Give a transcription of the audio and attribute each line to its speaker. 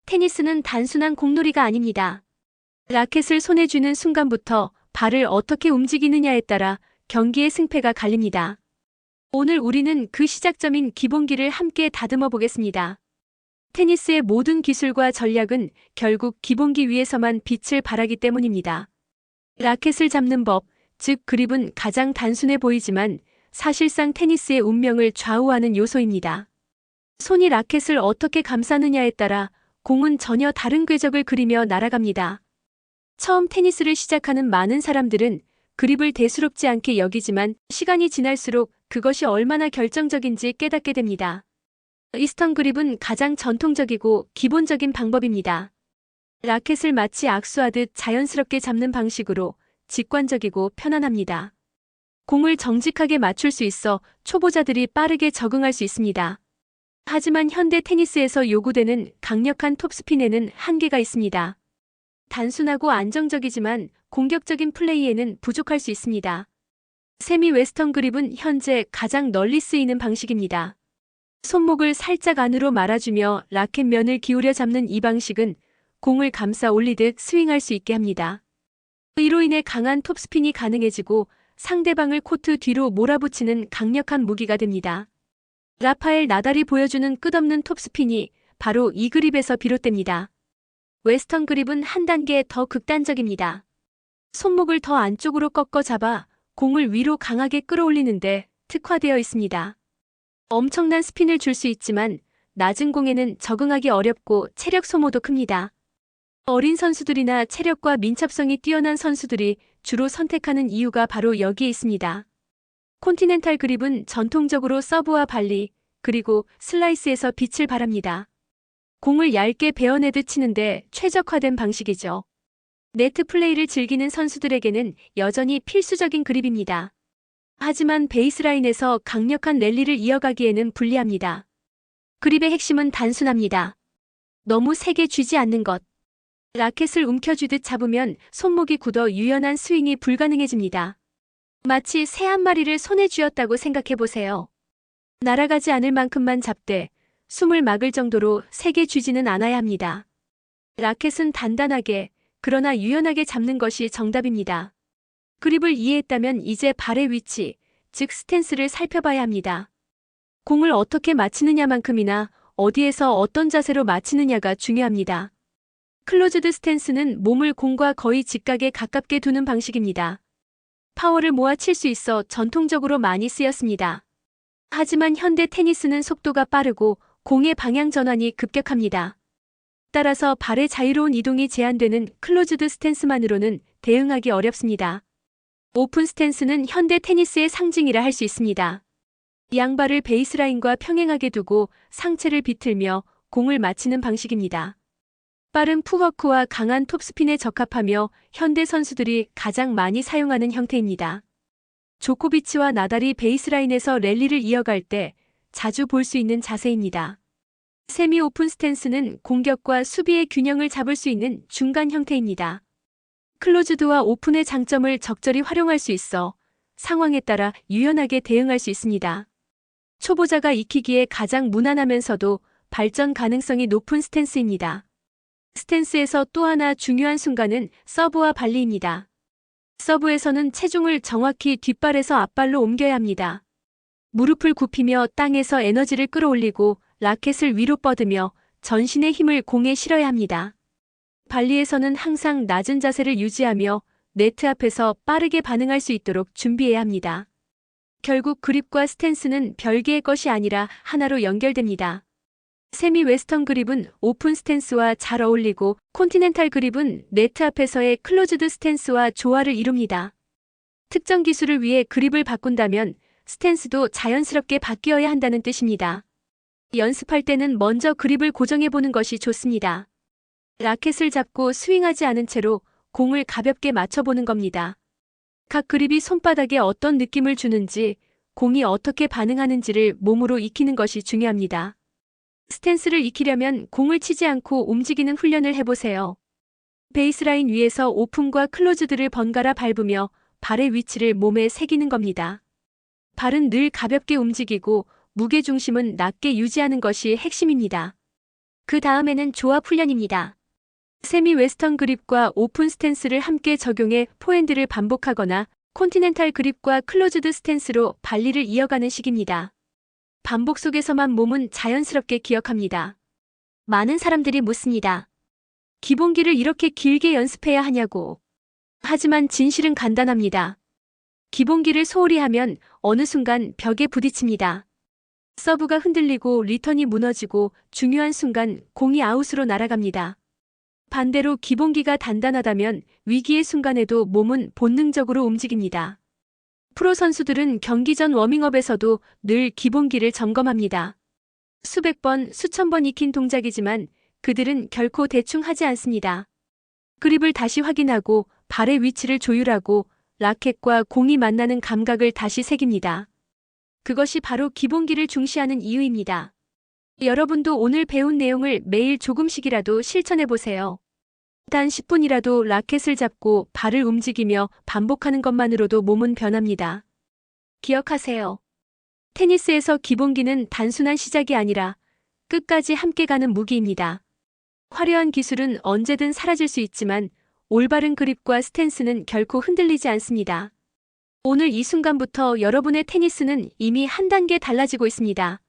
Speaker 1: 테니스는 단순한 공놀이가 아닙니다. 라켓을 손에 쥐는 순간부터 발을 어떻게 움직이느냐에 따라 경기의 승패가 갈립니다. 오늘 우리는 그 시작점인 기본기를 함께 다듬어 보겠습니다. 테니스의 모든 기술과 전략은 결국 기본기 위에서만 빛을 발하기 때문입니다. 라켓을 잡는 법, 즉 그립은 가장 단순해 보이지만 사실상 테니스의 운명을 좌우하는 요소입니다. 손이 라켓을 어떻게 감싸느냐에 따라 공은 전혀 다른 궤적을 그리며 날아갑니다. 처음 테니스를 시작하는 많은 사람들은 그립을 대수롭지 않게 여기지만 시간이 지날수록 그것이 얼마나 결정적인지 깨닫게 됩니다. 이스턴 그립은 가장 전통적이고 기본적인 방법입니다. 라켓을 마치 악수하듯 자연스럽게 잡는 방식으로 직관적이고 편안합니다. 공을 정직하게 맞출 수 있어 초보자들이 빠르게 적응할 수 있습니다. 하지만 현대 테니스에서 요구되는 강력한 톱스핀에는 한계가 있습니다. 단순하고 안정적이지만 공격적인 플레이에는 부족할 수 있습니다. 세미 웨스턴 그립은 현재 가장 널리 쓰이는 방식입니다. 손목을 살짝 안으로 말아주며 라켓 면을 기울여 잡는 이 방식은 공을 감싸 올리듯 스윙할 수 있게 합니다. 이로 인해 강한 톱스핀이 가능해지고 상대방을 코트 뒤로 몰아붙이는 강력한 무기가 됩니다. 라파엘 나달이 보여주는 끝없는 톱스핀이 바로 이 그립에서 비롯됩니다. 웨스턴 그립은 한 단계 더 극단적입니다. 손목을 더 안쪽으로 꺾어 잡아 공을 위로 강하게 끌어올리는데 특화되어 있습니다. 엄청난 스핀을 줄 수 있지만 낮은 공에는 적응하기 어렵고 체력 소모도 큽니다. 어린 선수들이나 체력과 민첩성이 뛰어난 선수들이 주로 선택하는 이유가 바로 여기에 있습니다. 콘티넨탈 그립은 전통적으로 서브와 발리, 그리고 슬라이스에서 빛을 발합니다. 공을 얇게 베어내듯 치는데 최적화된 방식이죠. 네트 플레이를 즐기는 선수들에게는 여전히 필수적인 그립입니다. 하지만 베이스라인에서 강력한 랠리를 이어가기에는 불리합니다. 그립의 핵심은 단순합니다. 너무 세게 쥐지 않는 것. 라켓을 움켜쥐듯 잡으면 손목이 굳어 유연한 스윙이 불가능해집니다. 마치 새 한 마리를 손에 쥐었다고 생각해보세요. 날아가지 않을 만큼만 잡되 숨을 막을 정도로 세게 쥐지는 않아야 합니다. 라켓은 단단하게, 그러나 유연하게 잡는 것이 정답입니다. 그립을 이해했다면 이제 발의 위치, 즉 스탠스를 살펴봐야 합니다. 공을 어떻게 맞히느냐만큼이나 어디에서 어떤 자세로 맞히느냐가 중요합니다. 클로즈드 스탠스는 몸을 공과 거의 직각에 가깝게 두는 방식입니다. 파워를 모아 칠 수 있어 전통적으로 많이 쓰였습니다. 하지만 현대 테니스는 속도가 빠르고 공의 방향 전환이 급격합니다. 따라서 발의 자유로운 이동이 제한되는 클로즈드 스탠스만으로는 대응하기 어렵습니다. 오픈 스탠스는 현대 테니스의 상징이라 할 수 있습니다. 양발을 베이스라인과 평행하게 두고 상체를 비틀며 공을 맞히는 방식입니다. 빠른 풋워크와 강한 톱스핀에 적합하며 현대 선수들이 가장 많이 사용하는 형태입니다. 조코비치와 나달이 베이스라인에서 랠리를 이어갈 때 자주 볼 수 있는 자세입니다. 세미 오픈 스탠스는 공격과 수비의 균형을 잡을 수 있는 중간 형태입니다. 클로즈드와 오픈의 장점을 적절히 활용할 수 있어 상황에 따라 유연하게 대응할 수 있습니다. 초보자가 익히기에 가장 무난하면서도 발전 가능성이 높은 스탠스입니다. 스탠스에서 또 하나 중요한 순간은 서브와 발리입니다. 서브에서는 체중을 정확히 뒷발에서 앞발로 옮겨야 합니다. 무릎을 굽히며 땅에서 에너지를 끌어올리고 라켓을 위로 뻗으며 전신의 힘을 공에 실어야 합니다. 발리에서는 항상 낮은 자세를 유지하며 네트 앞에서 빠르게 반응할 수 있도록 준비해야 합니다. 결국 그립과 스탠스는 별개의 것이 아니라 하나로 연결됩니다. 세미 웨스턴 그립은 오픈 스탠스와 잘 어울리고 콘티넨탈 그립은 네트 앞에서의 클로즈드 스탠스와 조화를 이룹니다. 특정 기술을 위해 그립을 바꾼다면 스탠스도 자연스럽게 바뀌어야 한다는 뜻입니다. 연습할 때는 먼저 그립을 고정해보는 것이 좋습니다. 라켓을 잡고 스윙하지 않은 채로 공을 가볍게 맞춰보는 겁니다. 각 그립이 손바닥에 어떤 느낌을 주는지, 공이 어떻게 반응하는지를 몸으로 익히는 것이 중요합니다. 스탠스를 익히려면 공을 치지 않고 움직이는 훈련을 해보세요. 베이스라인 위에서 오픈과 클로즈드를 번갈아 밟으며 발의 위치를 몸에 새기는 겁니다. 발은 늘 가볍게 움직이고 무게중심은 낮게 유지하는 것이 핵심입니다. 그 다음에는 조합 훈련입니다. 세미 웨스턴 그립과 오픈 스탠스를 함께 적용해 포핸드를 반복하거나 콘티넨탈 그립과 클로즈드 스탠스로 발리를 이어가는 식입니다. 반복 속에서만 몸은 자연스럽게 기억합니다. 많은 사람들이 묻습니다. 기본기를 이렇게 길게 연습해야 하냐고. 하지만 진실은 간단합니다. 기본기를 소홀히 하면 어느 순간 벽에 부딪힙니다. 서브가 흔들리고 리턴이 무너지고 중요한 순간 공이 아웃으로 날아갑니다. 반대로 기본기가 단단하다면 위기의 순간에도 몸은 본능적으로 움직입니다. 프로 선수들은 경기 전 워밍업에서도 늘 기본기를 점검합니다. 수백 번, 수천 번 익힌 동작이지만 그들은 결코 대충 하지 않습니다. 그립을 다시 확인하고 발의 위치를 조율하고 라켓과 공이 만나는 감각을 다시 새깁니다. 그것이 바로 기본기를 중시하는 이유입니다. 여러분도 오늘 배운 내용을 매일 조금씩이라도 실천해 보세요. 단 10분이라도 라켓을 잡고 발을 움직이며 반복하는 것만으로도 몸은 변합니다. 기억하세요. 테니스에서 기본기는 단순한 시작이 아니라 끝까지 함께 가는 무기입니다. 화려한 기술은 언제든 사라질 수 있지만 올바른 그립과 스탠스는 결코 흔들리지 않습니다. 오늘 이 순간부터 여러분의 테니스는 이미 한 단계 달라지고 있습니다.